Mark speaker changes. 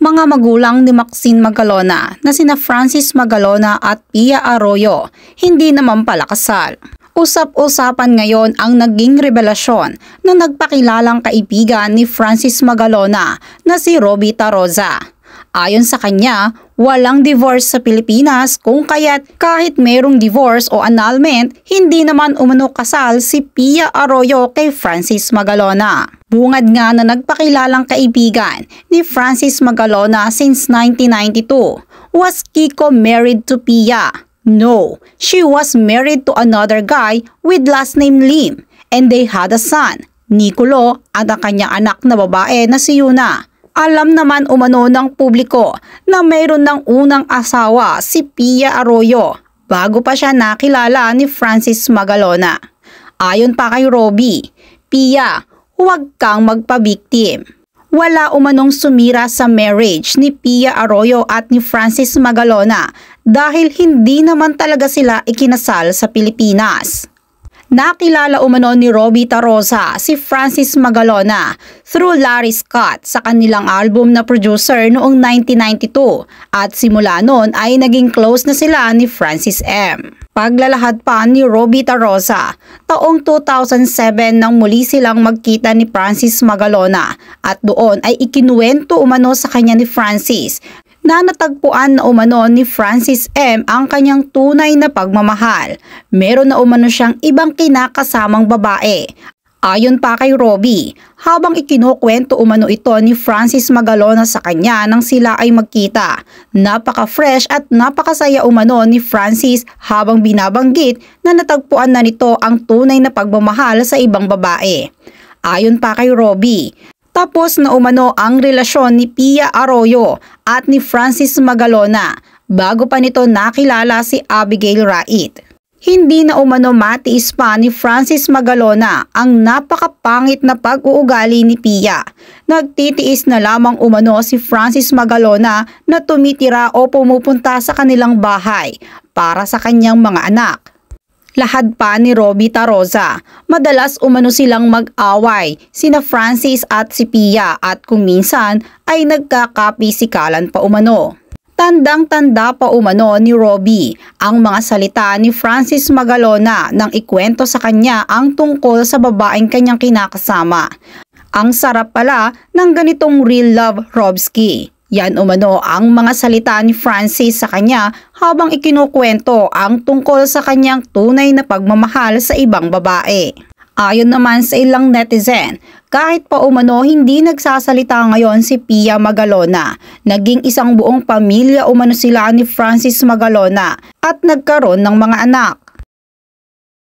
Speaker 1: Mga magulang ni Maxine Magalona na sina Francis Magalona at Pia Arroyo hindi naman pala kasal. Usap-usapan ngayon ang naging revelasyon ng nagpakilalang kaibigan ni Francis Magalona na si Roby Taroza. Ayon sa kanya, walang divorce sa Pilipinas kung kaya't kahit merong divorce o annulment, hindi naman umano kasal si Pia Arroyo kay Francis Magalona. Bungad nga na nagpakilalang kaibigan ni Francis Magalona since 1992, was Kiko married to Pia? No, she was married to another guy with last name Lim and they had a son, Nicolo, at ang kanyang anak na babae na si Yuna. Alam naman umano ng publiko na mayroon ng unang asawa si Pia Arroyo bago pa siya nakilala ni Francis Magalona. Ayon pa kay Roby, Pia, huwag kang magpabiktim. Wala umanong sumira sa marriage ni Pia Arroyo at ni Francis Magalona dahil hindi naman talaga sila ikinasal sa Pilipinas. Nakilala umano ni Roby Taroza si Francis Magalona through Larry Scott sa kanilang album na producer noong 1992 at simula noon ay naging close na sila ni Francis M. Paglalahad pa ni Roby Taroza, taong 2007 nang muli silang magkita ni Francis Magalona at doon ay ikinuwento umano sa kanya ni Francis na natagpuan na umano ni Francis M ang kanyang tunay na pagmamahal. Meron na umano siyang ibang kinakasamang babae. Ayon pa kay Roby, habang ikinukwento umano ito ni Francis Magalona sa kanya nang sila ay magkita, napaka-fresh at napakasaya umano ni Francis habang binabanggit na natagpuan na nito ang tunay na pagmamahal sa ibang babae. Ayon pa kay Roby, tapos na umano ang relasyon ni Pia Arroyo at ni Francis Magalona bago pa nito nakilala si Abigail Rait. Hindi na umano matiis pa ni Francis Magalona ang napakapangit na pag-uugali ni Pia. Nagtitiis na lamang umano si Francis Magalona na tumitira o pumupunta sa kanilang bahay para sa kanyang mga anak. Lahad pa ni Roby Taroza, madalas umano silang mag-away, sina Francis at si Pia at kung minsan ay nagkakapisikalan pa umano. Tandang-tanda pa umano ni Roby ang mga salita ni Francis Magalona nang ikwento sa kanya ang tungkol sa babaeng kanyang kinakasama. Ang sarap pala ng ganitong real love, Robski. Yan umano ang mga salita ni Francis sa kanya habang ikinukwento ang tungkol sa kanyang tunay na pagmamahal sa ibang babae. Ayon naman sa ilang netizen, kahit pa umano hindi nagsasalita ngayon si Pia Magalona, naging isang buong pamilya umano sila ni Francis Magalona at nagkaroon ng mga anak.